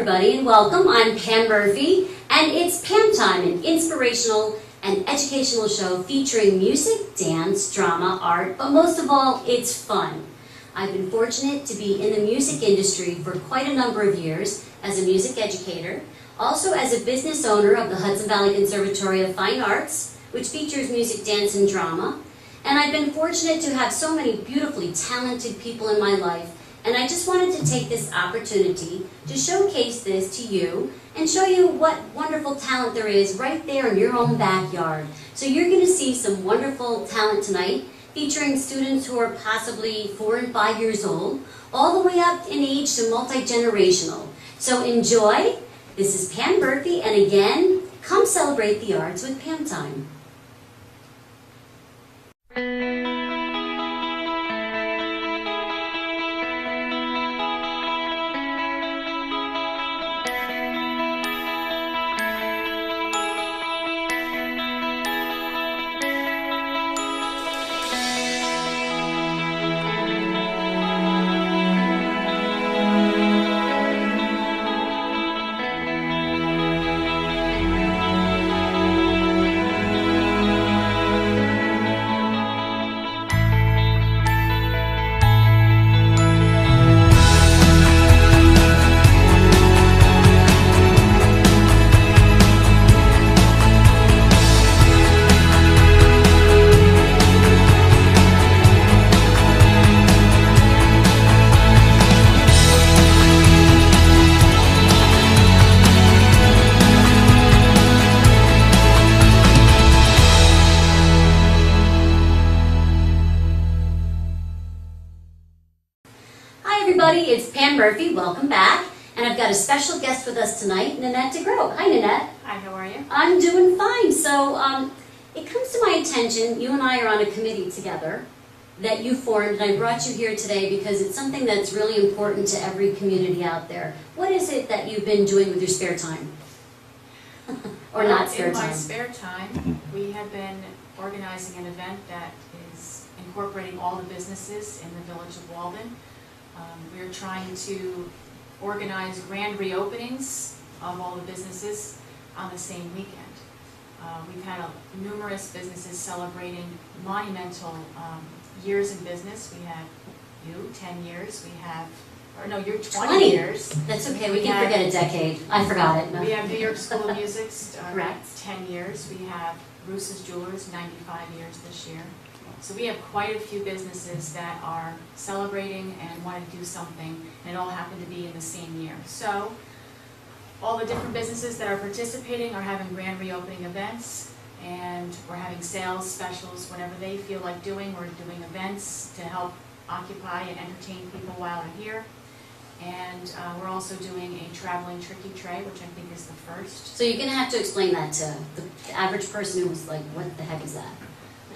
everybody, and welcome. I'm Pam Murphy, and it's Pam Time, an inspirational and educational show featuring music, dance, drama, art, but most of all, it's fun. I've been fortunate to be in the music industry for quite a number of years as a music educator, also as a business owner of the Hudson Valley Conservatory of Fine Arts, which features music, dance, and drama. And I've been fortunate to have so many beautifully talented people in my life, and I just wanted to take this opportunity to showcase this to you and show you what wonderful talent there is right there in your own backyard. So you're going to see some wonderful talent tonight, featuring students who are possibly 4 and 5 years old, all the way up in age to multi-generational. So enjoy. This is Pam Murphy, and again, come celebrate the arts with Pam Time. It's Pam Murphy, welcome back, and I've got a special guest with us tonight, Nanette DeGroat. Hi Nanette. Hi, how are you? I'm doing fine. So it comes to my attention, you and I are on a committee together that you formed, and I brought you here today because it's something that's really important to every community out there. What is it that you've been doing with your spare time? Or not spare time? In my spare time, we have been organizing an event that is incorporating all the businesses in the village of Walden. We're trying to organize grand reopenings of all the businesses on the same weekend. We've had numerous businesses celebrating monumental years in business. We had you, 10 years. We have, or no, you're 20 years. That's okay, we can forget a decade. I forgot it. No. We have New York School of Music, correct. 10 years. We have Bruce's Jewelers, 95 years this year. So we have quite a few businesses that are celebrating and want to do something, and it all happened to be in the same year. So all the different businesses that are participating are having grand reopening events, and we're having sales specials whenever they feel like doing. We're doing events to help occupy and entertain people while they're here. And we're also doing a traveling tricky tray, which I think is the first. So you're going to have to explain that to the average person who's like, what the heck is that?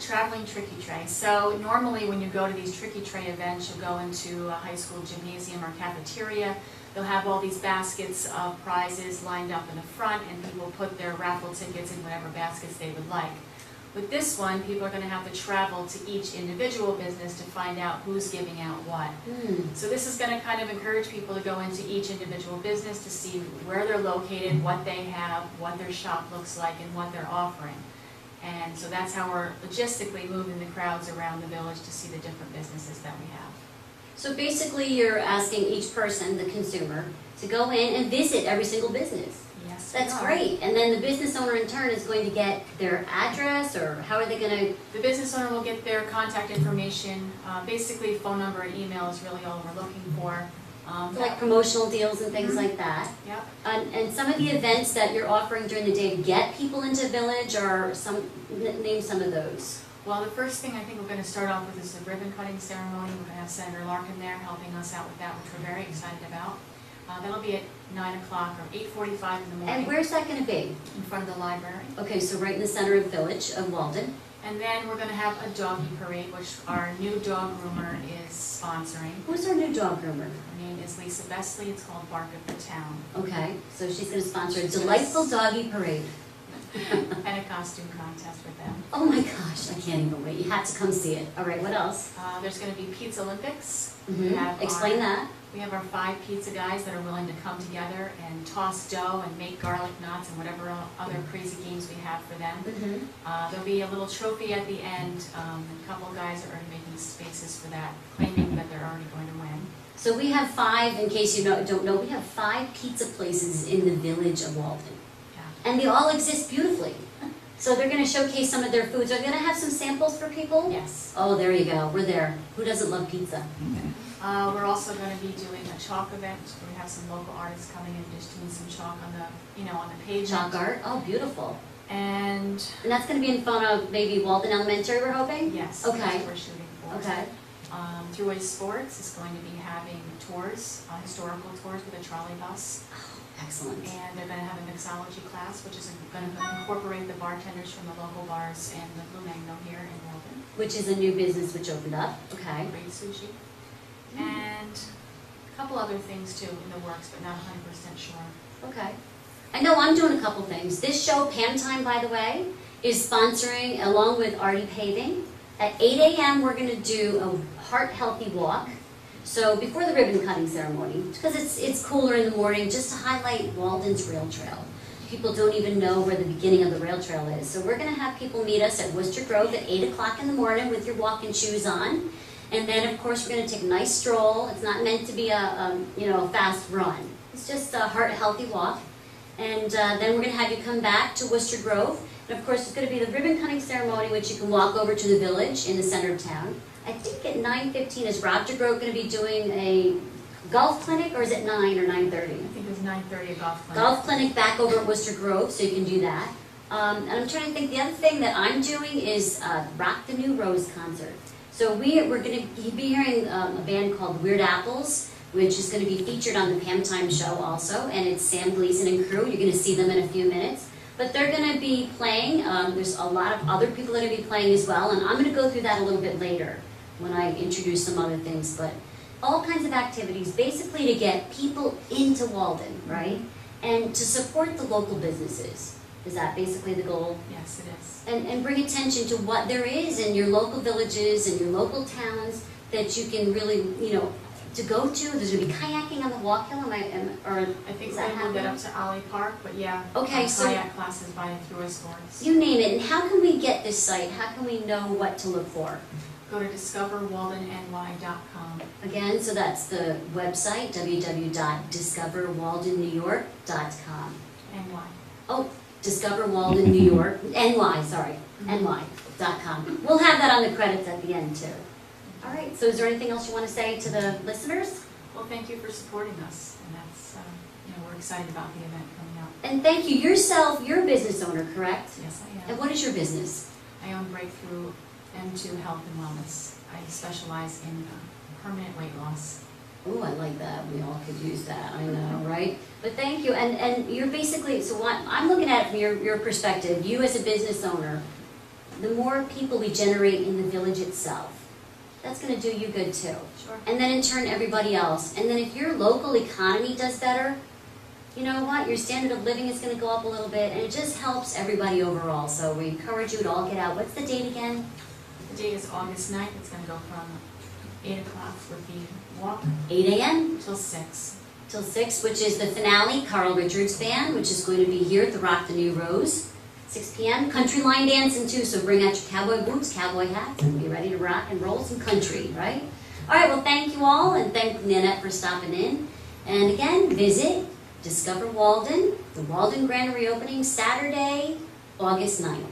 Traveling tricky tray. So normally when you go to these tricky tray events, you'll go into a high school gymnasium or cafeteria. They'll have all these baskets of prizes lined up in the front, and people put their raffle tickets in whatever baskets they would like. With this one, people are going to have to travel to each individual business to find out who's giving out what. So this is going to kind of encourage people to go into each individual business to see where they're located, what they have, what their shop looks like, and what they're offering. And so that's how we're logistically moving the crowds around the village to see the different businesses that we have. So basically you're asking each person, the consumer, to go in and visit every single business. Yes. That's great. And then the business owner in turn is going to get their address, or how are they going to? The business owner will get their contact information. Basically phone number and email is really all we're looking for. Like promotional deals and things like that. Yep. And some of the events that you're offering during the day to get people into the village, or name some of those. Well, the first thing I think we're going to start off with is the ribbon cutting ceremony. We're going to have Senator Larkin there helping us out with that, which we're very excited about. That'll be at 9 o'clock or 8:45 in the morning. And where's that going to be? In front of the library. Okay, so right in the center of the village of Walden. And then we're going to have a doggy parade, which our new dog groomer is sponsoring. Who's our new dog groomer? Her name is Lisa Besley. It's called Bark of the Town. Okay, so she's going to sponsor a delightful doggy parade. And a costume contest with them. Oh my gosh, I can't even wait. You have to come see it. All right, what else? There's going to be Pizza Olympics. Explain that. We have our 5 pizza guys that are willing to come together and toss dough and make garlic knots and whatever other crazy games we have for them. There'll be a little trophy at the end. A couple of guys are already making spaces for that, claiming that they're already going to win. So we have 5, in case you don't know, we have 5 pizza places in the village of Walden. Yeah. And they all exist beautifully. So they're going to showcase some of their foods. Are they going to have some samples for people? Yes. Oh, there you go. We're there. Who doesn't love pizza? We're also going to be doing a chalk event. We have some local artists coming and just doing some chalk on the, on the page. Chalk art? Oh, beautiful. And that's going to be in front of maybe Walden Elementary, we're hoping? Yes. Okay. That's what we're shooting for. Okay. Throughway Sports is going to be having tours, historical tours with a trolley bus. Excellent. And they're going to have a mixology class, which is going to incorporate the bartenders from the local bars and the Blue Mango here in Walden. Which is a new business which opened up. Okay. Great sushi. And a couple other things too in the works, but not 100% sure. Okay. I know I'm doing a couple things. This show, PAM Time, by the way, is sponsoring, along with Artie Paving. At 8 a.m. we're going to do a heart-healthy walk. So before the ribbon cutting ceremony, because it's cooler in the morning, just to highlight Walden's rail trail. People don't even know where the beginning of the rail trail is. So we're going to have people meet us at Worcester Grove at 8 o'clock in the morning with your walking shoes on. And then, of course, we're going to take a nice stroll. It's not meant to be a fast run. It's just a heart-healthy walk. And then we're going to have you come back to Worcester Grove. And, of course, it's going to be the ribbon cutting ceremony, which you can walk over to the village in the center of town. I think at 9:15 is Rob DeGroat going to be doing a golf clinic, or is it 9 or 9:30? I think it was 9:30 a golf clinic. Golf clinic back over at Worcester Grove, so you can do that. And I'm trying to think, the other thing that I'm doing is Rock the New Rose concert. So we're going to be hearing a band called Weird Apples, which is going to be featured on the PAM Time show also, and it's Sam Gleason and crew. You're going to see them in a few minutes. But they're going to be playing. There's a lot of other people that are going to be playing as well, and I'm going to go through that a little bit later when I introduce some other things. But all kinds of activities, basically to get people into Walden, right? And to support the local businesses. Is that basically the goal? Yes, it is. And bring attention to what there is in your local villages and your local towns that you can really, to go to. There's going to be kayaking on the Walk Hill, I think we're going to move that up to Ollie Park, but yeah. Okay, so kayak classes by Thruway Sports. You name it. And how can we get this site? How can we know what to look for? Go to discoverwaldenny.com. Again, so that's the website, www.discoverwaldennewyork.com. NY. Oh, Discover Walden, New York, NY, sorry, NY.com. We'll have that on the credits at the end too. All right, so is there anything else you want to say to the listeners? Well, thank you for supporting us, and that's, we're excited about the event coming up. And thank you. Yourself, you're a business owner, correct? Yes, I am. And what is your business? I own Breakthrough M2 Health and Wellness. I specialize in permanent weight loss. Oh, I like that. We all could use that. I know, right? But thank you. And you're basically, so what I'm looking at it from your perspective, you as a business owner, the more people we generate in the village itself, that's going to do you good too. Sure. And then in turn, everybody else. And then if your local economy does better, you know what? Your standard of living is going to go up a little bit, and it just helps everybody overall. So we encourage you to all get out. What's the date again? The date is August 9th. It's going to go from 8 o'clock with the walk. 8 a.m.? Till 6. Till 6, which is the finale, Carl Richards Band, which is going to be here at the Rock the New Rose. 6 p.m. Country line dancing too, so bring out your cowboy boots, cowboy hats, and be ready to rock and roll some country, right? All right, well, thank you all, and thank Nanette for stopping in. And again, visit Discover Walden, the Walden Grand Reopening, Saturday, August 9th.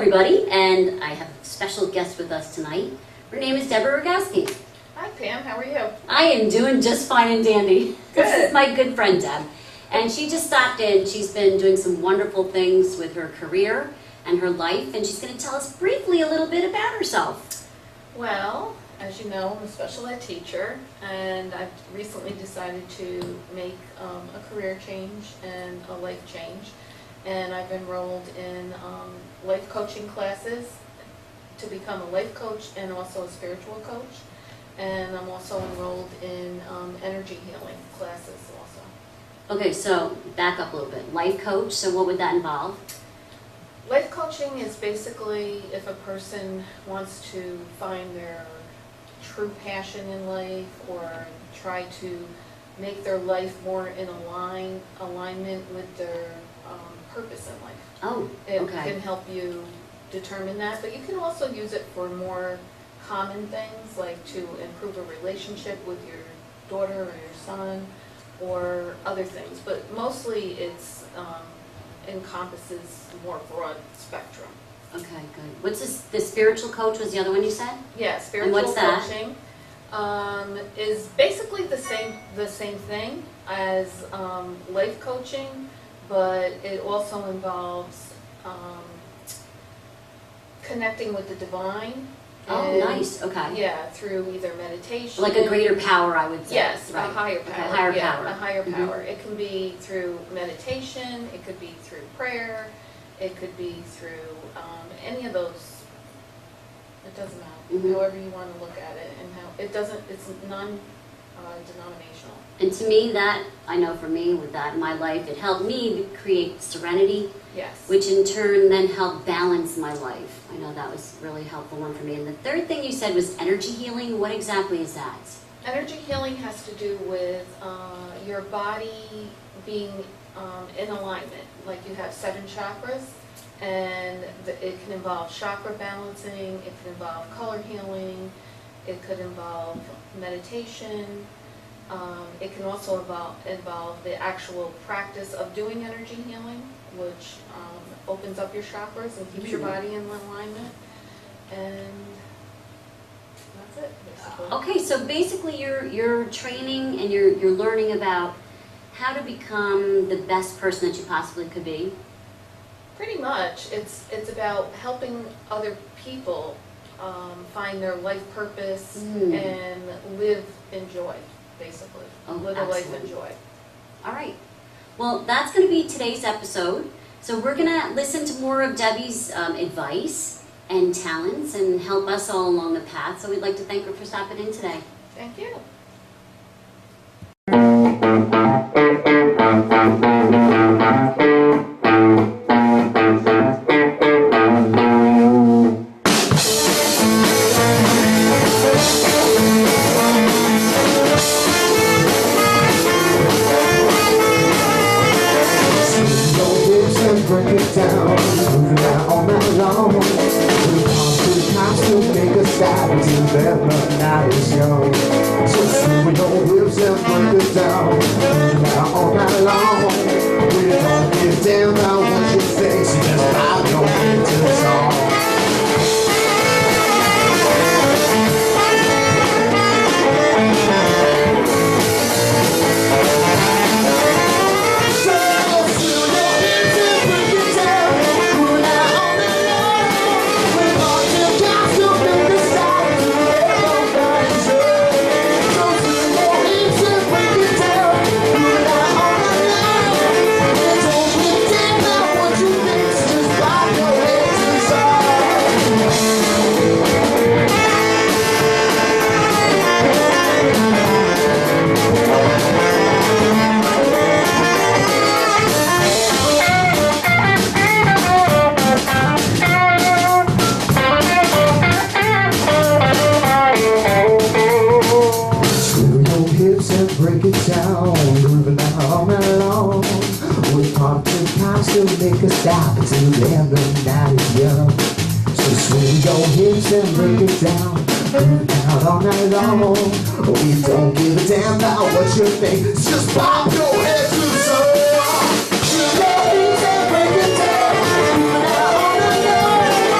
everybody, and I have a special guest with us tonight. Her name is Deborah Rogowski. Hi Pam, how are you? I am doing just fine and dandy. This Good. is my good friend Deb, and she just stopped in. She's been doing some wonderful things with her career and her life, and she's going to tell us briefly a little bit about herself. Well, as you know, I'm a special ed teacher, and I've recently decided to make a career change and a life change. And I've enrolled in life coaching classes to become a life coach and also a spiritual coach. And I'm also enrolled in energy healing classes also. Okay, so back up a little bit. Life coach, so what would that involve? Life coaching is basically if a person wants to find their true passion in life or try to make their life more in alignment with their purpose in life. Oh, It okay. can help you determine that, but you can also use it for more common things, like to improve a relationship with your daughter or your son, or other things. But mostly it's encompasses more broad spectrum. Okay, good. What's this? The spiritual coach was the other one you said? Yeah, spiritual what's that? coaching is basically the same thing as life coaching, but it also involves connecting with the divine. Oh, and, nice. Okay. Yeah, through either meditation. Like a greater power, I would say. Yes, right. a higher Okay, power. higher yeah, power. a higher Mhm. power. It can be through meditation. It could be through prayer. It could be through any of those. It doesn't matter. Mhm. However you want to look at it, and how it doesn't. It's non-denominational. And to me, that, I know for me, with that in my life, it helped me create serenity, Yes. which in turn then helped balance my life. I know that was a really helpful one for me. And the third thing you said was energy healing. What exactly is that? Energy healing has to do with your body being in alignment. Like you have 7 chakras, and it can involve chakra balancing, it can involve color healing, it could involve meditation, it can also involve the actual practice of doing energy healing, which opens up your chakras and keeps your body in alignment. And that's it, basically. Okay, so basically you're training and you're learning about how to become the best person that you possibly could be. Pretty much, it's about helping other people find their life purpose and live in joy, basically. Oh, Live a life in absolutely. joy. All right. Well, that's going to be today's episode. So we're going to listen to more of Debbie's advice and talents and help us all along the path. So we'd like to thank her for stopping in today. Thank you. Break it down, moving out all night long. We come to the cops to make a stop until that night is young. So swing your hips and break it down, moving out all night long. We don't give a damn about what you think, so just vibe your head to the song. Break it down, moving out all night long. We pump the cops to make a stop until the end of the night is young. So swing your hips and break it down, moving out all night long. We don't give a damn about what you think, just pop your head to the sun. Swing your hips and break it down, moving out all night long.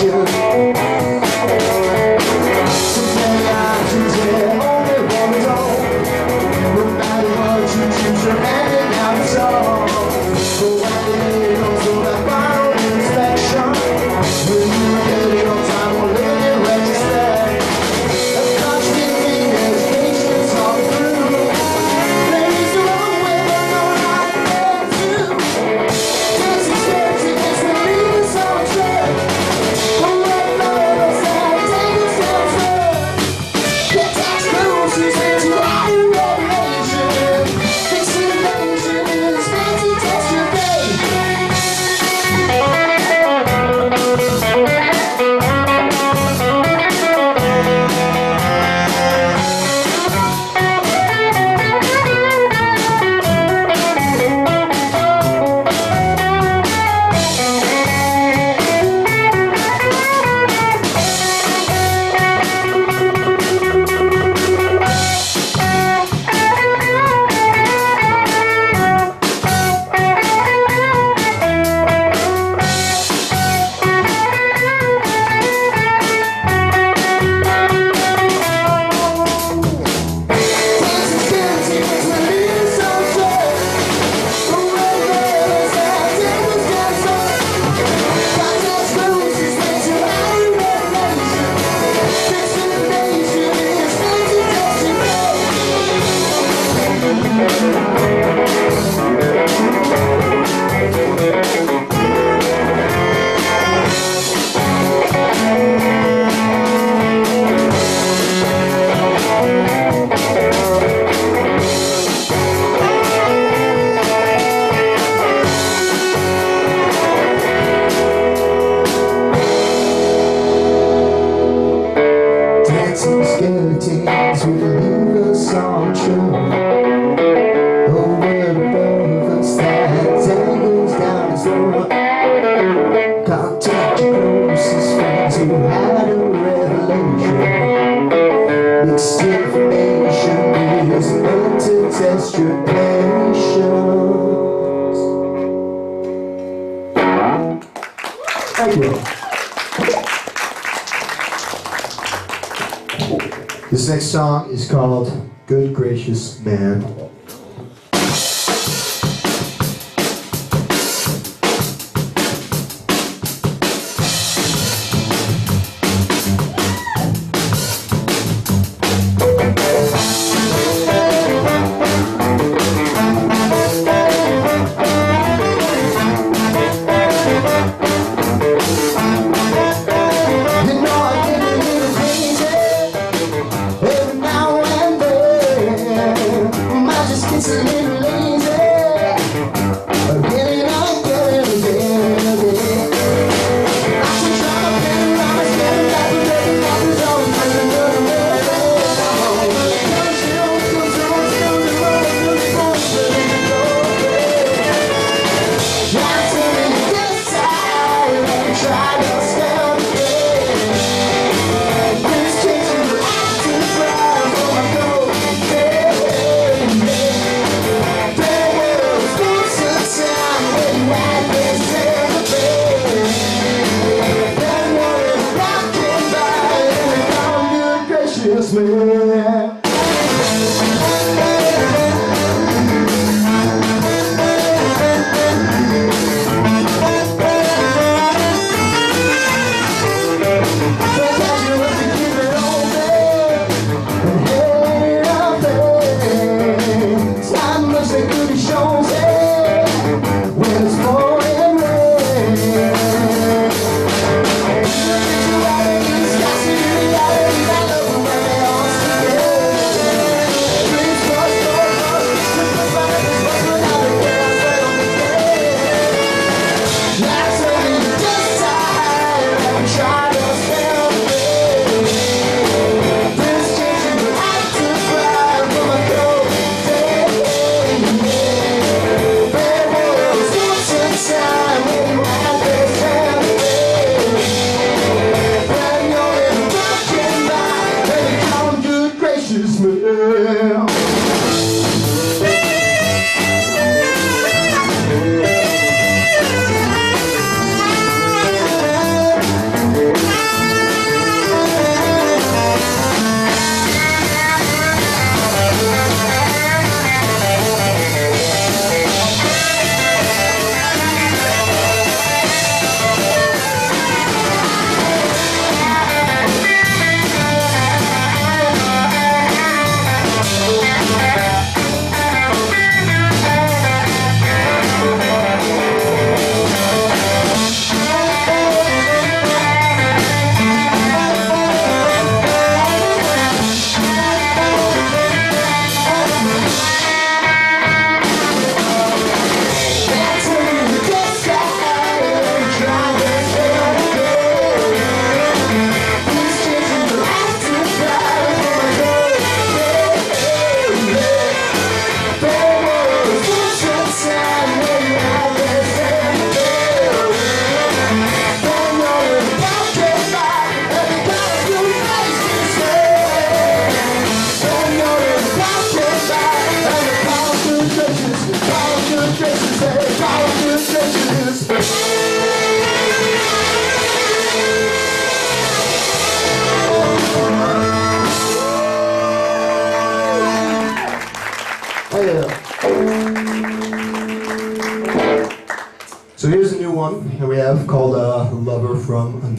revelation. So many options, yeah, only one is all. No matter what you choose, you're handing out the song. So when you don't feel that final inspection, when you get it on time, we'll live in retrospect. A constant thing as patience all through. Ladies the wrong way, but no right there too. Dancing scared to just believe it's all true. Don't let no one else out, take us downstairs. Get that screw, she's into our revelation. Fixing the nation in this fancy texture bay. Dancing skeletons will leave us all true. Oh, word above us that dangles down his throat. Contact your closest friends who had a revelation. Mixed information is meant to test your patience. Thank you. This next song is called Good Gracious Man. You know I get a little crazy every now and then. I just get a little lazy. Again and again. I should try to feel around and spend back with every one who's always been try to stand again. This case you have to cry for my gold. There was once a time when you had this in the bed. Then one rocking by and found good gracious man. Yeah.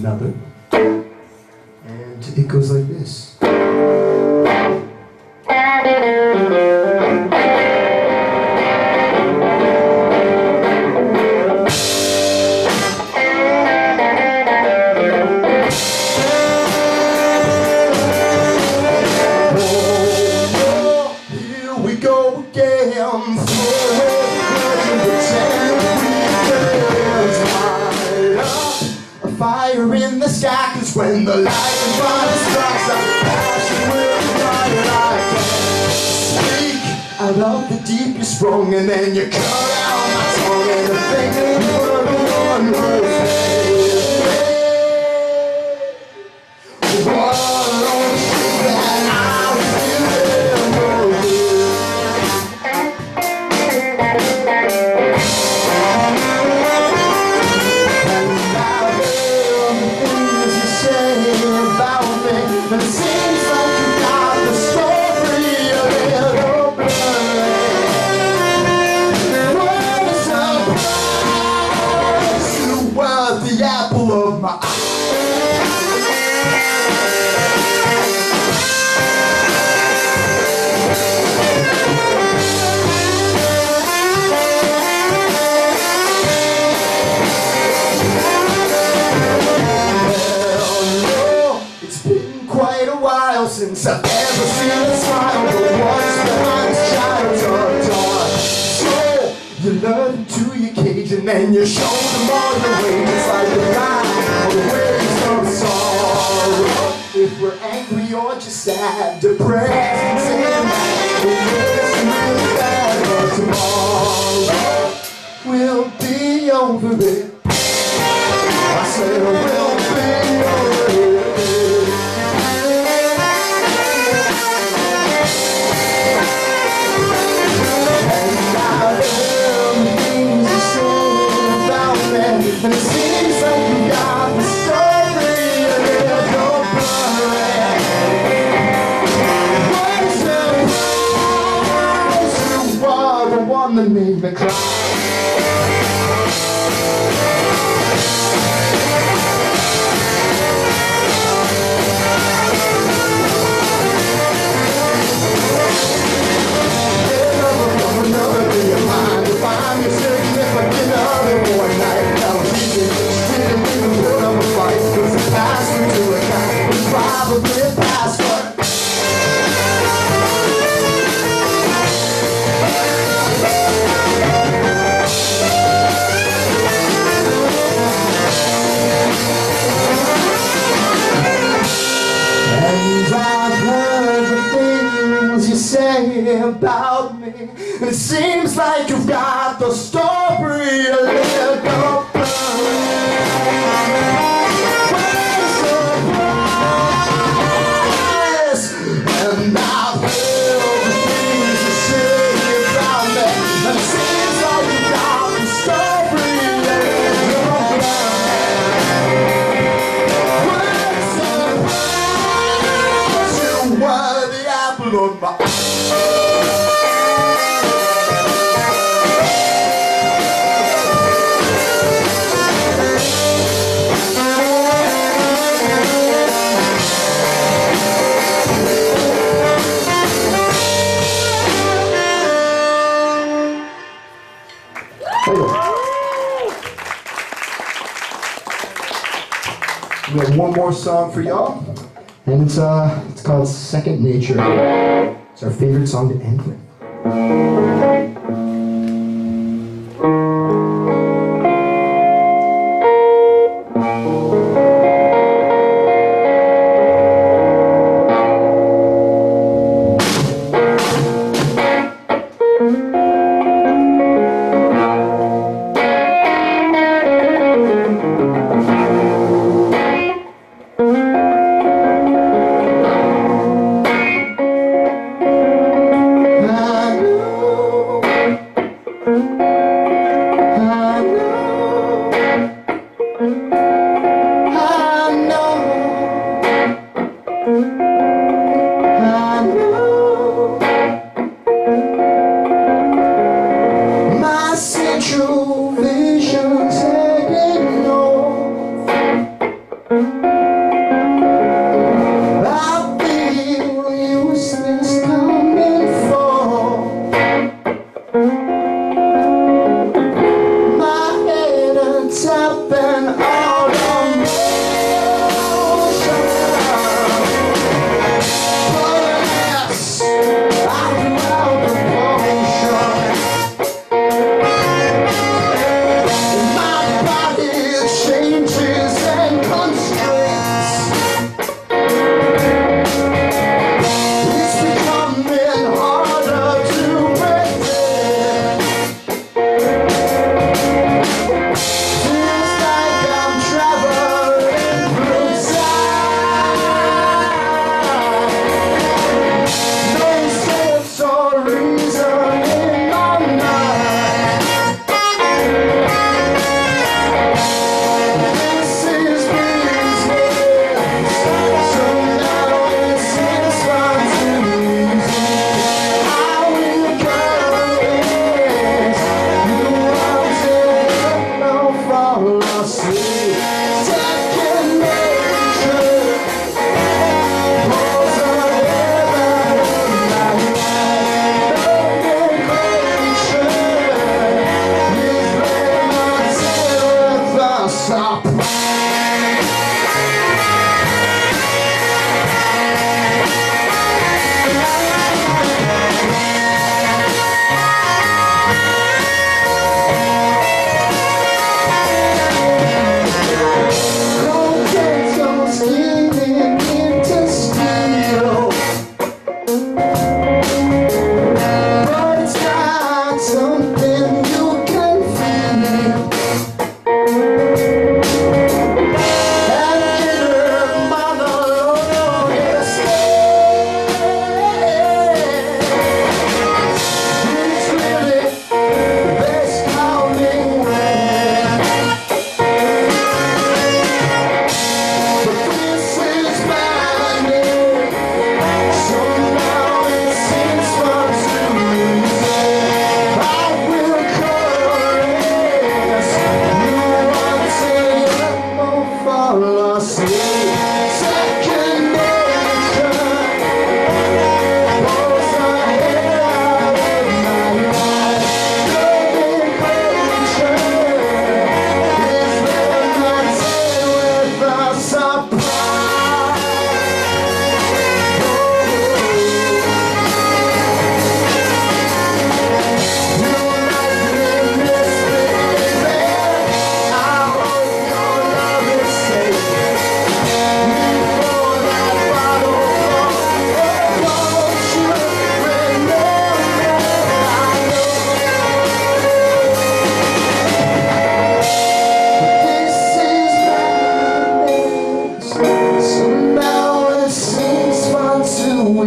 another. And it goes like this. In the sky, 'cause when the lightning finally strikes, our passion will ignite, and I can speak out of the deep you sprung, and then you cut out my tongue, and the thing you were the one who saved me. What on the street that I was feeling but it seems like you got the story a little blurry. What a surprise! You were the apple of my eye. Quite a while since I've ever seen a smile, but what's behind this child's undone? So you lure them to your cage and then you show them all your ways, like the line or the waves of sorrow. If we're angry or just sad, depressed, saying that it's really bad, but tomorrow we'll be over it. I said we'll be over it. And it seems like you got the story a little blurry. What a surprise! You are the one that made me cry. Another day of mine to find you significant other one night. Didn't even put up a fight, 'cause the password to a guy was probably a password. And I've heard the things you say about me, and it seems like you've got the story a little blurry. And I've heard the things you say about me, and it seems like you got the story a little blurry. What a surprise! You were the apple of my eye. We have one more song for y'all, and it's called Second Nature. It's our favorite song to end with.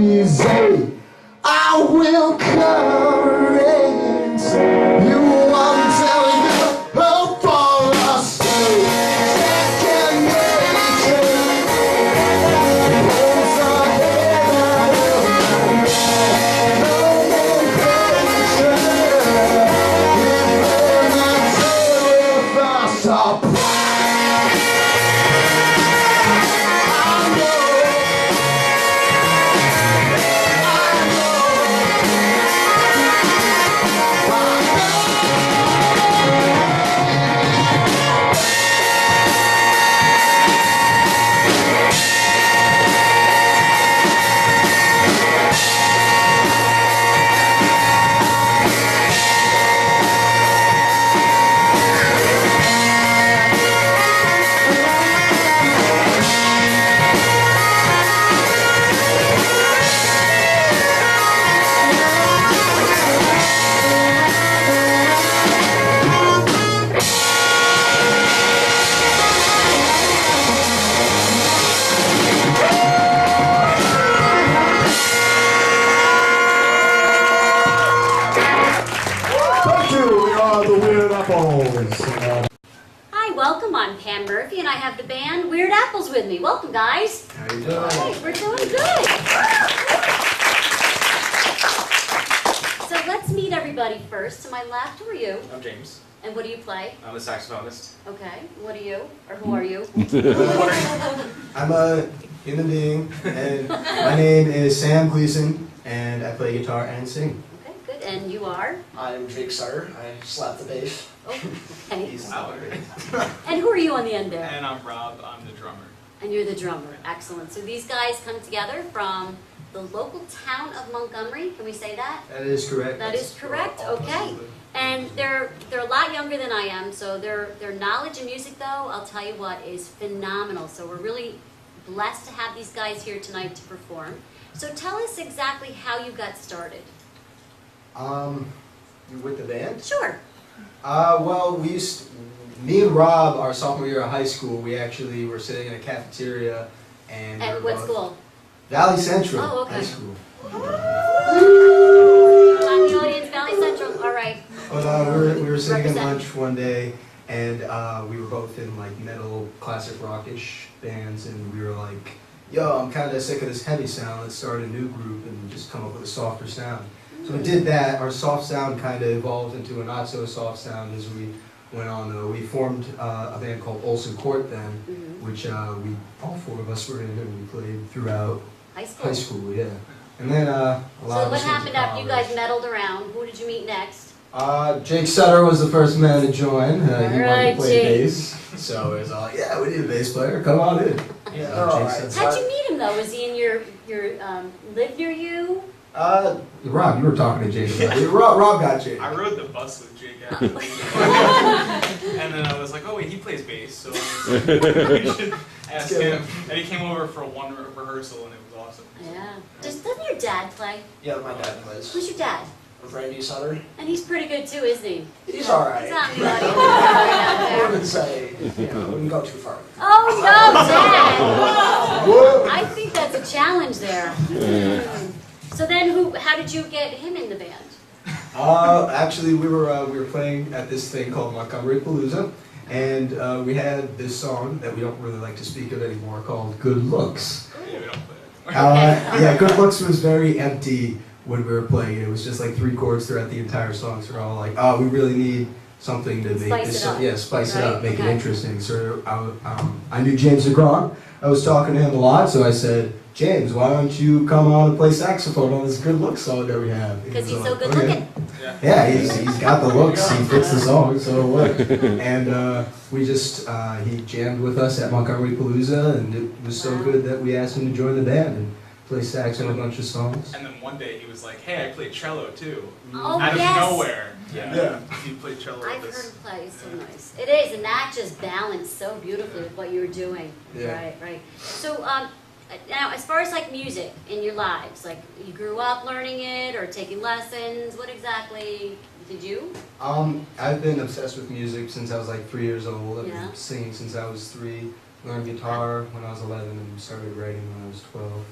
easy. I will come and you until you hope for us. Second nature holds ahead of me. No nomenclature. We're not terrified of pride. Hi, welcome. I'm Pam Murphy, and I have the band Weird Apples with me. Welcome, guys. How you doing? Hey, we're doing good. So let's meet everybody first. To my left, who are you? I'm James. And what do you play? I'm a saxophonist. Okay. What are you? Or who are you? I'm a human being, and my name is Sam Gleason, and I play guitar and sing. Okay, good. And you are? I'm Jake Sutter. I slap the bass. Oh, okay. He's And who are you on the end there? And I'm Rob. I'm the drummer. And you're the drummer. Excellent. So these guys come together from the local town of Montgomery. Can we say that? That is correct. That is correct. Okay. And they're a lot younger than I am, so their knowledge of music, though, I'll tell you what, is phenomenal. So we're really blessed to have these guys here tonight to perform. So tell us exactly how you got started. You with the band? Sure. Well, me and Rob, our sophomore year of high school, we actually were sitting in a cafeteria, and At what school? Valley Central Oh, okay. High School. I'm the audience, Valley Central. All right. But we were sitting at Represent. lunch one day, and we were both in like metal, classic rockish bands, and we were like, "Yo, I'm kind of sick of this heavy sound. Let's start a new group and just come up with a softer sound." So we did that. Our soft sound kind of evolved into a not so soft sound as we went on. We formed a band called Olsen Court then, which all four of us were in, and we played throughout High school. high school. Yeah, and then a lot So of what us went to happened after you college. guys meddled around? Who did you meet next? Jake Sutter was the first man to join. He wanted Alright, to play Jake. bass, so it was all like, "Yeah, we need a bass player. Come on in." Yeah, So they're all Jake right. Sutter- How'd you meet him, though? Was he in your lived near you? Rob, you were talking to Jake about it. Rob got Jake. I rode the bus with Jake out. And then I was like, oh wait, he plays bass, so I was like, we should ask him. And he came over for one rehearsal, and it was awesome. Yeah. Doesn't your dad play? Yeah, my dad plays. Who's your dad? Randy Sutter. And he's pretty good too, isn't he? He's all right. He's not in the audience. I Right out wouldn't say, wouldn't go too far. Oh no, Dad! I think that's a challenge there. So then, how did you get him in the band? Actually, we were playing at this thing called Montgomery Palooza, and we had this song that we don't really like to speak of anymore called "Good Looks." Yeah, we don't play that. Yeah, "Good Looks" was very empty when we were playing. It was just like 3 chords throughout the entire song. So we're all like, "Oh, we really need something to make Spice this it song, up. yeah, spice it Right, up, make okay. it interesting." So I knew James DeGroat. I was talking to him a lot, so I said, "James, why don't you come on and play saxophone on this Good Looks song that we have?" Because he's was so like, good "Okay." looking. Yeah, he's got the looks. He fits the song, so what? And we just he jammed with us at Montgomery Palooza, and it was so good that we asked him to join the band and play sax on a bunch of songs. And then one day he was like, hey, I play cello too. Oh, Out of yes. nowhere. Yeah. He played cello I've with heard us. him play. It's so nice. It is, and that just balanced so beautifully with what you were doing. Yeah. Right. So, now, as far as like music in your lives, like you grew up learning it or taking lessons, what exactly did you? I've been obsessed with music since I was like 3 years old. I've Yeah. been singing since I was 3. Learned guitar when I was 11 and started writing when I was 12.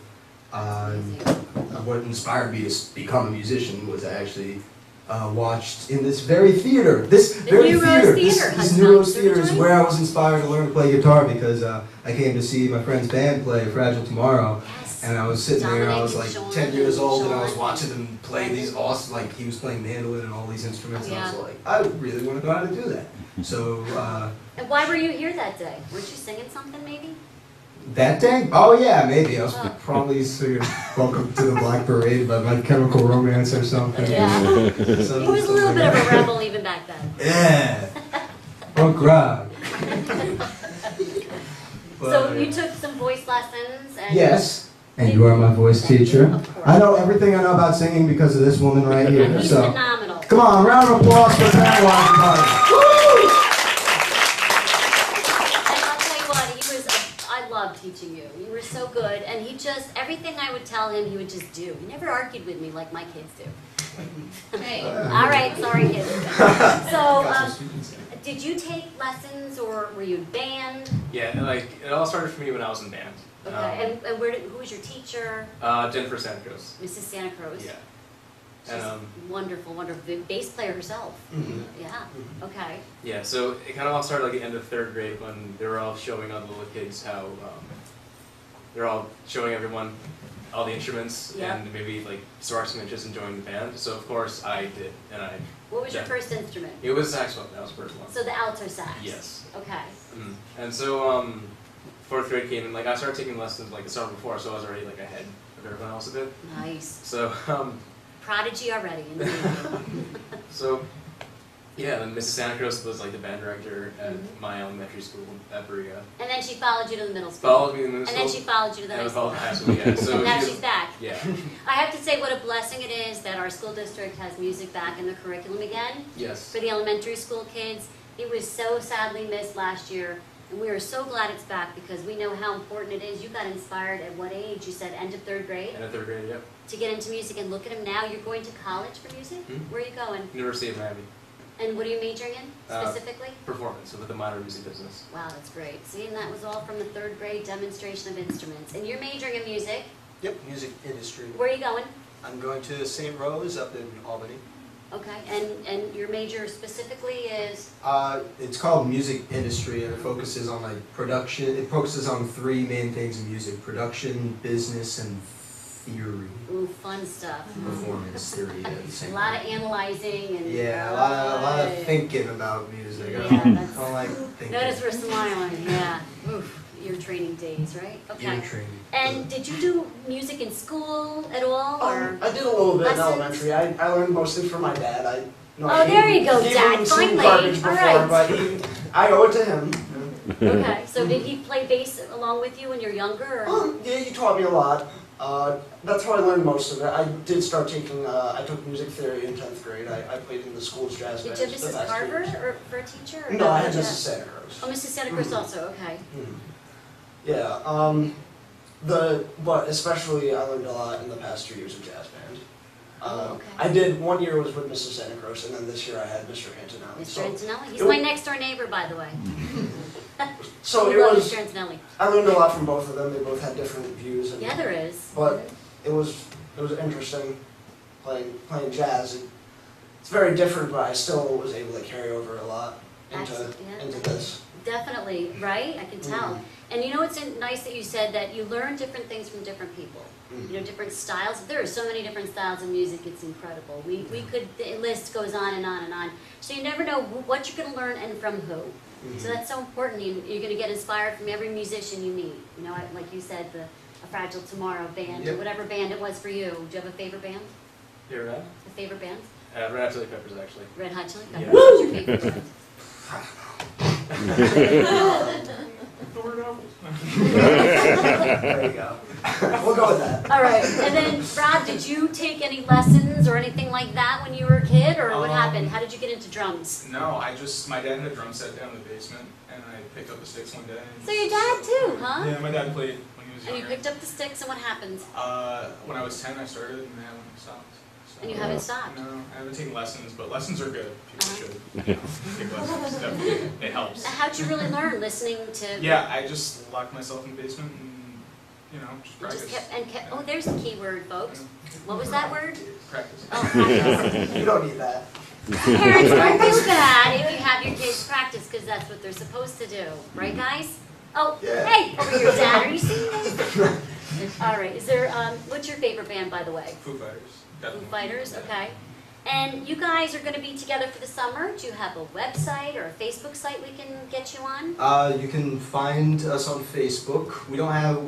What inspired me to become a musician was I actually watched in this very theater. This New Rose Theater, This Hudson New Rose Theater is Conservatory? where I was inspired to learn to play guitar because I came to see my friend's band play Fragile Tomorrow. Yes. And I was sitting there, I was Dominic like and 10 Sean years and old, and I was Sean. watching him play these awesome, like he was playing mandolin and all these instruments, and I Yeah. was like, I really want to know how to do that. So And why were you here that day? Weren't you singing something maybe? that day, oh yeah, maybe I was Oh. probably singing "Welcome to the Black Parade" by My Chemical Romance or something. Yeah. Something- He was a little something bit of like a that. rebel even back then. Yeah. Punk rock. So you took some voice lessons and... Yes. And you are my voice teacher. Of course. I know everything I know about singing because of this woman right here. And he's So, phenomenal. come on, round of applause for Pat Washington. And I'll tell you what, I loved teaching you. You were so good, and he just, everything I would tell him, he would just do. He never argued with me like my kids do. Hey. All right, sorry kids. So, did you take lessons, or were you in band? Yeah, like it all started for me when I was in band. Okay, and who was your teacher? Jennifer Santa Cruz. Mrs. Santa Cruz? Yeah. She's And wonderful, wonderful. Bass player herself. Mhm. Yeah, okay. yeah, so it kind of all started like at the end of third grade when they were all showing all the little kids how they're all showing everyone all the instruments Yeah. and maybe like start some interest in joining the band. So of course I did, and What was your Yeah. first instrument? it was saxophone. That was the first one. So the alto sax? Yes. Okay. And so fourth grade came and like I started taking lessons like the summer before, so I was already like ahead of everyone else a bit. Nice. So Prodigy already. Indeed. so yeah, then Mrs. Santa Cruz was like the band director at Mhm. my elementary school at Berea. And then she followed you to the middle school. Followed me in the middle And then she school. followed you to the And high I followed school. high school, yeah. So And now she- she's back. Yeah. I have to say what a blessing it is that our school district has music back in the curriculum again Yes. for the elementary school kids. It was so sadly missed last year, and we are so glad it's back because we know how important it is. You got inspired at what age? You said end of third grade And in third grade, yep. to get into music, and look at him now. You're going to college for music? Mhm. Where are you going? University of Miami. And what are you majoring in Uh, specifically? Performance, so with the minor music business. Wow, that's great. See, and that was all from the third grade demonstration of instruments. And you're majoring in music. Yep, music industry. Where are you going? I'm going to St. Rose up in Albany. Okay, and your major specifically is? It's called music industry, and it focuses on like production. It focuses on three main things in music: production, business, and theory. Ooh, fun stuff. Performance theory. Yeah, the A same lot thing. of analyzing and... Yeah, a lot of Right. thinking about music. Yeah, I don't that's- like thinking. Notice we're smiling, yeah. Oof, your training days, right? Okay. Ear training. And did you do music in school at all, or? I did a little bit in Lessons? elementary. I learned mostly from my dad. Oh, there you go, he Dad, learned some finally. garbage All before, right. but I owe it to him. Okay, so did he play bass along with you when you're younger, or? Yeah, he taught me a lot. That's how I learned most of it. I did start taking, I took music theory in 10th grade. I played in the school's jazz Did band. you have the Mrs. past Carver years. or for a teacher? Or No, I had Did you Mrs. have- Santa Cruz. Oh, Mrs. Santa Cruz Mhm. also, okay. Yeah, but especially I learned a lot in the past 2 years of jazz band. Oh, okay. I did, 1 year was with Mrs. Santa Cruz, and then this year I had Mr. Antonelli. Mr. Antonelli, he's it my wa- next door neighbor, by the way. So We it love was, Mr. Antonelli. I learned a lot from both of them. They both had different views. And, Yeah, there is. But it was interesting playing jazz. It's very different, but I still was able to carry over a lot into Yeah. this. Definitely, right? I can tell. And you know what's nice that you said that you learn different things from different people. Mhm. You know, different styles. There are so many different styles of music, it's incredible. We could, the list goes on and on and on. So you never know what you're going to learn and from who. So that's so important. You're going to get inspired from every musician you meet. You know, like you said, a Fragile Tomorrow band, or Yep. whatever band it was for you. Do you have a favorite band? You heard that? A favorite band? Red Hot Chili Peppers, actually. Red Hot Chili Peppers. Yeah. What's your favorite band? There you go. We'll go with that. All right, and then Rob, did you take any lessons or anything like that when you were a kid, or what happened? How did you get into drums? No, my dad had a drum set down in the basement, and I picked up the sticks one day. So your dad too, huh? Yeah, my dad played when he was And you younger. picked up the sticks, and what happened? When I was 10, I started, and then I stopped. So, And you haven't stopped? No, I haven't taken lessons, but lessons are good. People Uh-huh. should take lessons. Definitely, it helps. How'd you really learn? Listening to? Yeah, I just locked myself in the basement and you know, just You practice. just kept, oh, there's the key word, folks. What was that word? Practice. Oh, practice. You don't need that. Parents, don't feel bad if you have your kids practice, because that's what they're supposed to do. Right, guys? Oh, Yeah. hey, over here, Dad, are you seeing this? All right, is there, what's your favorite band, by the way? Foo Fighters. Foo Definitely. Fighters, okay. And you guys are gonna be together for the summer. Do you have a website or a Facebook site we can get you on? You can find us on Facebook. We don't have,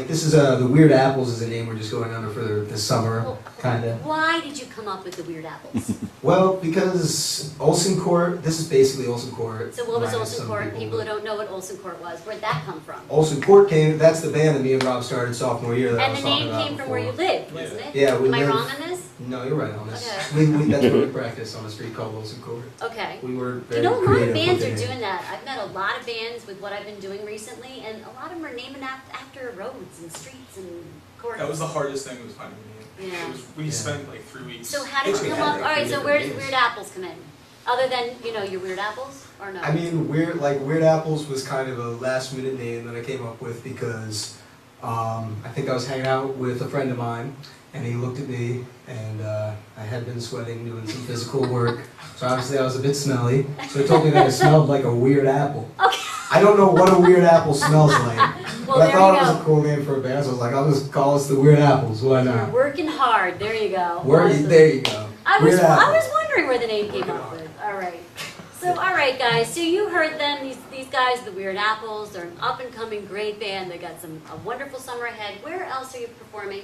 this is, the Weird Apples is a name we're just going under for the summer, Well, kinda. Why did you come up with the Weird Apples? Well, because Olsen Court, this is basically Olsen Court. So what was minus Olsen some Court? People who don't know what Olsen Court was, where'd that come from? Olsen Court that's the band that me and Rob started sophomore year that I And was the talking name about came from before. where you lived, wasn't it? Yeah, we Am I live- wrong on this? No, you're right on this. Okay. That's where we practice on a street called Olsen Court. Okay. We were You very know, a lot of creative bands with are the name. doing that. I've met a lot of bands with what I've been doing recently, and a lot of them are naming after roads and streets and courts. That was the hardest thing was finding a name. Yeah. It was, we Yeah. spent like 3 weeks. So how did you come up? All right, so where does Weird Apples come in? Other than, you know, your Weird Apples, or no? I mean, Weird Apples was kind of a last minute name that I came up with because I think I was hanging out with a friend of mine, and he looked at me, and I had been sweating, doing some physical work, so obviously I was a bit smelly, so he told me that I smelled like a weird apple. Okay. I don't know what a weird apple smells like, Well, but I there thought you it was go. a cool name for a band, so I was like, I'll just call us the Weird Apples, why You're not? working hard. There you go. Where, Awesome. there you go. I Weird was Apples. wondering where the name came up with. All right. So, all right, guys. So you heard them. These guys, the Weird Apples. They're an up and coming great band. They got a wonderful summer ahead. Where else are you performing?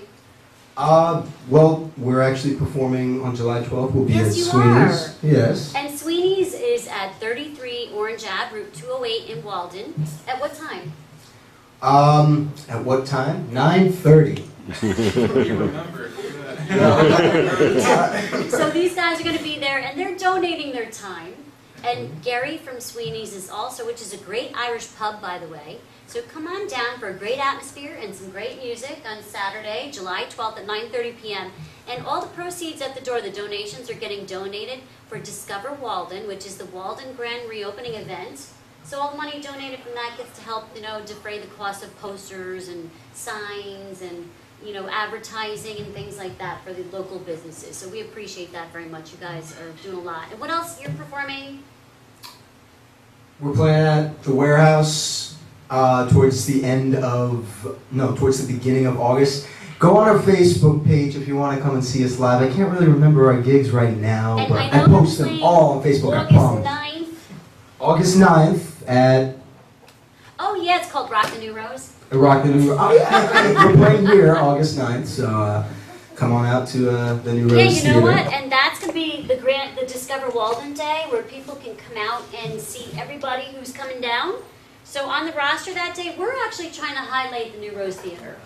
Well, we're actually performing on July 12th. We'll be Yes, at you Sweeney's. are. Yes. And Sweeney's is at 33 Orange Ave, Route 208 in Walden. At what time? At what time? 9:30. You remember. Look at that. So these guys are going to be there, and they're donating their time. And Gary from Sweeney's is also, which is a great Irish pub, by the way. So come on down for a great atmosphere and some great music on Saturday, July 12th at 9:30 p.m. And all the proceeds at the door, the donations are getting donated for Discover Walden, which is the Walden Grand Reopening event. So all the money donated from that gets to help, you know, defray the cost of posters and signs and, you know, advertising and things like that for the local businesses. So we appreciate that very much. You guys are doing a lot. And what else you're performing? We're playing at the Warehouse towards the beginning of August. Go on our Facebook page if you want to come and see us live. I can't really remember our gigs right now, And but I I know post you're them playing all on Facebook. I August promise. 9th. August 9th at Oh yeah, it's called Rock the New Rose. the Rock the New. Oh yeah, we're playing here August 9th, so come on out to the New Rose Yeah, you know Theater. what? And that's gonna be the Discover Walden Day, where people can come out and see everybody who's coming down. So on the roster that day, we're actually trying to highlight the New Rose Theater.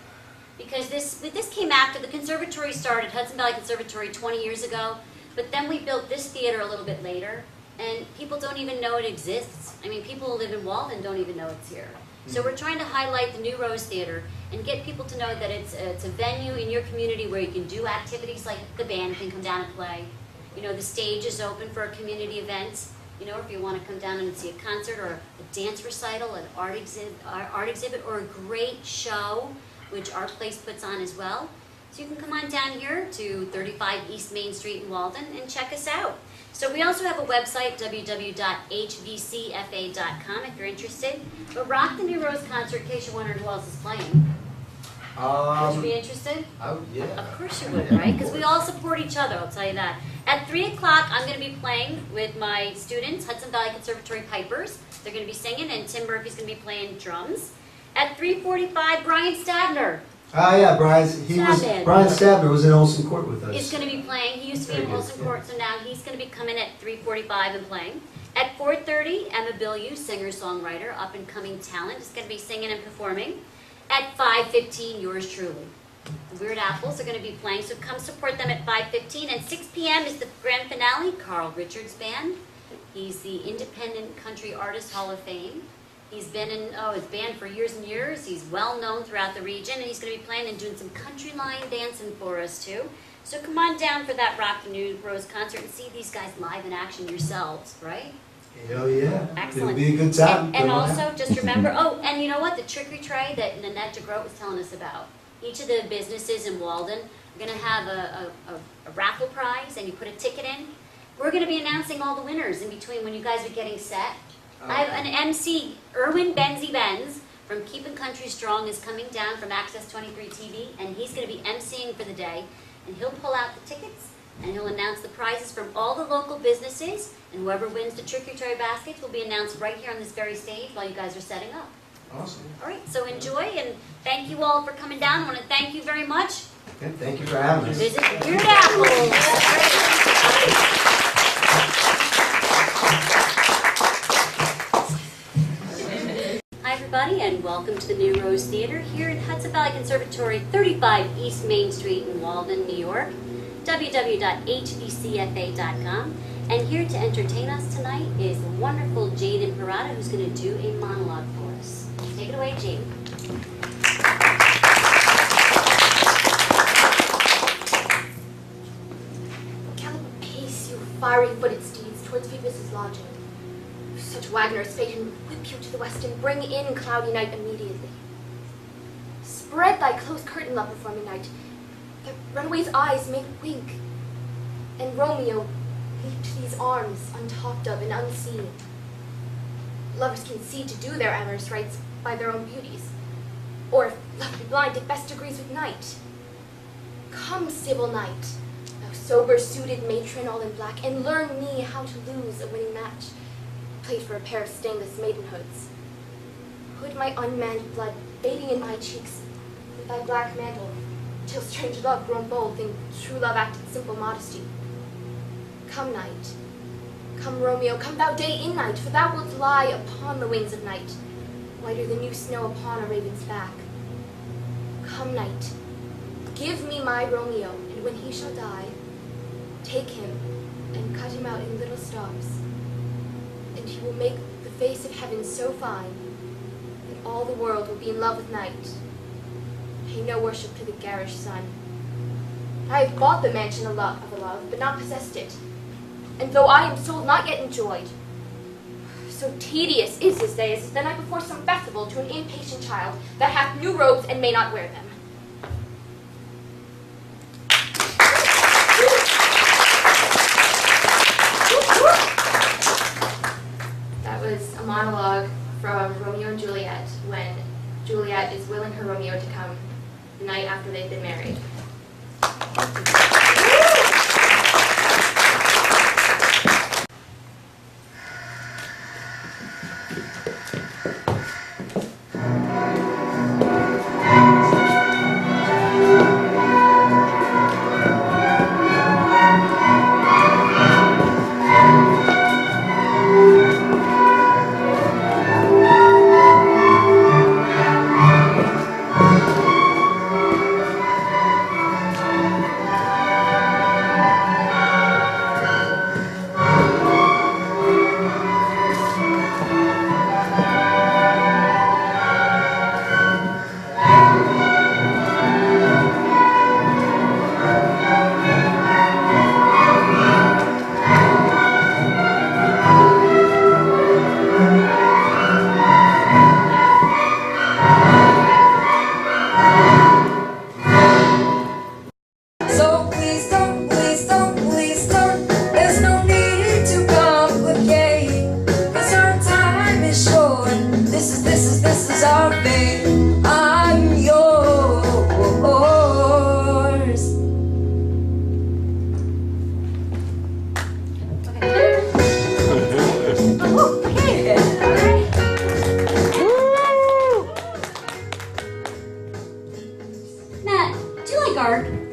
Because this came after the Conservatory started, Hudson Valley Conservatory 20 years ago, but then we built this theater a little bit later, and people don't even know it exists. I mean, people who live in Walden don't even know it's here. So we're trying to highlight the New Rose Theater and get people to know that it's a venue in your community where you can do activities like the band can come down and play. You know, the stage is open for a community event. You know, if you want to come down and see a concert or a dance recital, an art exhibit, or a great show, which our place puts on as well. So you can come on down here to 35 East Main Street in Walden and check us out. So we also have a website, www.hvcfa.com, if you're interested. But Rock the New Rose concert, in case you're wondering who else is playing. Would you be interested? Yeah. Of course you would, right? Because we all support each other, I'll tell you that. At 3 o'clock, I'm going to be playing with my students, Hudson Valley Conservatory Pipers. They're going to be singing, and Tim Murphy's going to be playing drums. At 3:45, Brian Stabner Oh yeah, Brian Stabner was in Olsen Court with us. is going to be playing. He used to be in Very good, Wilson yeah. Court, so now he's going to be coming at 3:45 and playing. At 4:30, Emma Billiou, singer-songwriter, up-and-coming talent, is going to be singing and performing. At 5:15, yours truly. The Weird Apples are going to be playing, so come support them at 5:15. And 6 p.m. is the grand finale, Carl Richards Band. He's the Independent Country Artist Hall of Fame. He's been in his band for years and years. He's well known throughout the region, and he's going to be playing and doing some country line dancing for us too. So come on down for that Rock the New Rose concert and see these guys live in action yourselves, right? Hell yeah. Excellent. It'll be a good time. And also, just remember, oh, and you know what? The trickery tray that Nanette DeGroat was telling us about. Each of the businesses in Walden are going to have a raffle prize, and you put a ticket in. We're going to be announcing all the winners in between when you guys are getting set. I have an MC, Erwin Benzie Benz from Keeping Country Strong is coming down from Access 23 TV, and he's going to be MCing for the day. And he'll pull out the tickets, and he'll announce the prizes from all the local businesses, and whoever wins the trickery tray baskets will be announced right here on this very stage while you guys are setting up. Awesome. All right, so enjoy, and thank you all for coming down. I want to thank you very much. Okay, thank you for having us. Visit Weird Apples. Hi, everybody, and welcome to the New Rose Theater here in Hudson Valley Conservatory, 35 East Main Street in Walden, New York, www.hvcfa.com. And here to entertain us tonight is the wonderful Jade Imparato, who's going to do a monologue for us. Take it away, Jade. Gallop apace, you fiery-footed steeds, towards Phoebus' lodging. Such Wagner's fate, and whip you to the west, and bring in cloudy night immediately. Spread thy close curtain, love performing night, that runaway's eyes may wink, and Romeo leap to these arms, untalked of and unseen. Lovers can see to do their amorous rites by their own beauties, or if love be blind, it best agrees with night. Come, Sibyl Night, thou sober-suited matron all in black, and learn me how to lose a winning match, played for a pair of stainless maidenhoods. Hood my unmanned blood, bathing in my cheeks with thy black mantle, till strange love grown bold, think true love acted simple modesty. Come, night, come, Romeo, come thou day in night, for thou wilt lie upon the wings of night, whiter than new snow upon a raven's back. Come, night, give me my Romeo, and when he shall die, take him and cut him out in little stars, and he will make the face of heaven so fine that all the world will be in love with night. Pay no worship to the garish sun. I have bought the mansion of a love, but not possessed it, and though I am sold, not yet enjoyed. So tedious is this day as the night before some festival to an impatient child that hath new robes and may not wear them. That was a monologue from Romeo and Juliet when Juliet is willing her Romeo to come the night after they've been married.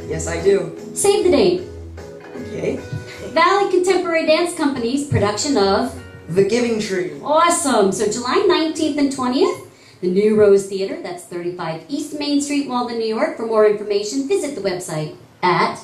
Yes, I do. Save the date. Okay. Valley Contemporary Dance Company's production of The Giving Tree. Awesome. So July 19th and 20th, the New Rose Theater, that's 35 East Main Street, Walden, New York. For more information, visit the website at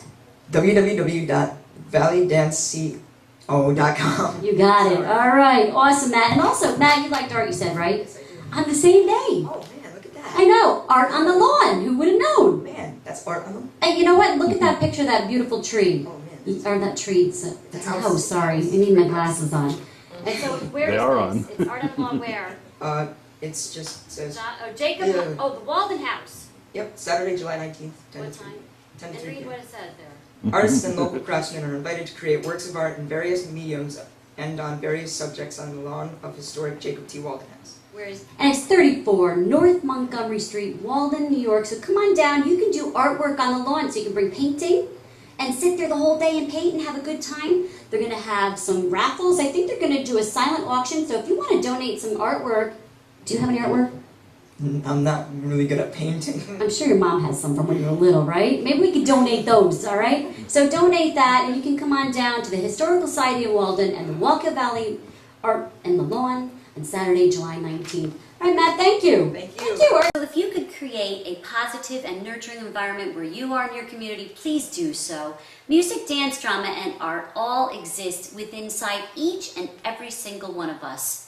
www.valleydanceco.com. You got it. All right. Awesome, Matt. And also, Matt, you liked art, you said, right? Yes, I do. On the same day. Oh, man, look at that. I know. Art on the lawn. Who would have known? Man, that's art on the... And you know what? Look at that picture of that beautiful tree. Oh, man. Or that tree. It's a house, sorry. I need my glasses on. And so where They is are this? on. It's Art on the Lawn where? It's just says, Jacob, Yeah. oh, the Walden House. yep, Saturday, July 19th, 10 What to 3. time? 10 to And 3 read p.m. what it says there. Artists and local craftsmen are invited to create works of art in various mediums and on various subjects on the lawn of historic Jacob T. Walden House. And it's 34 North Montgomery Street, Walden, New York. So come on down. You can do artwork on the lawn. So you can bring painting and sit there the whole day and paint and have a good time. They're going to have some raffles. I think they're going to do a silent auction. So if you want to donate some artwork, do you have any artwork? I'm not really good at painting. I'm sure your mom has some from when you were little, right? Maybe we could donate those, all right? So donate that, and you can come on down to the Historical Society of Walden and the Walker Valley Art and the Lawn on Saturday, July 19th. All right, Matt, thank you. Thank you. So if you could create a positive and nurturing environment where you are in your community, please do so. Music, dance, drama, and art all exist within inside each and every single one of us.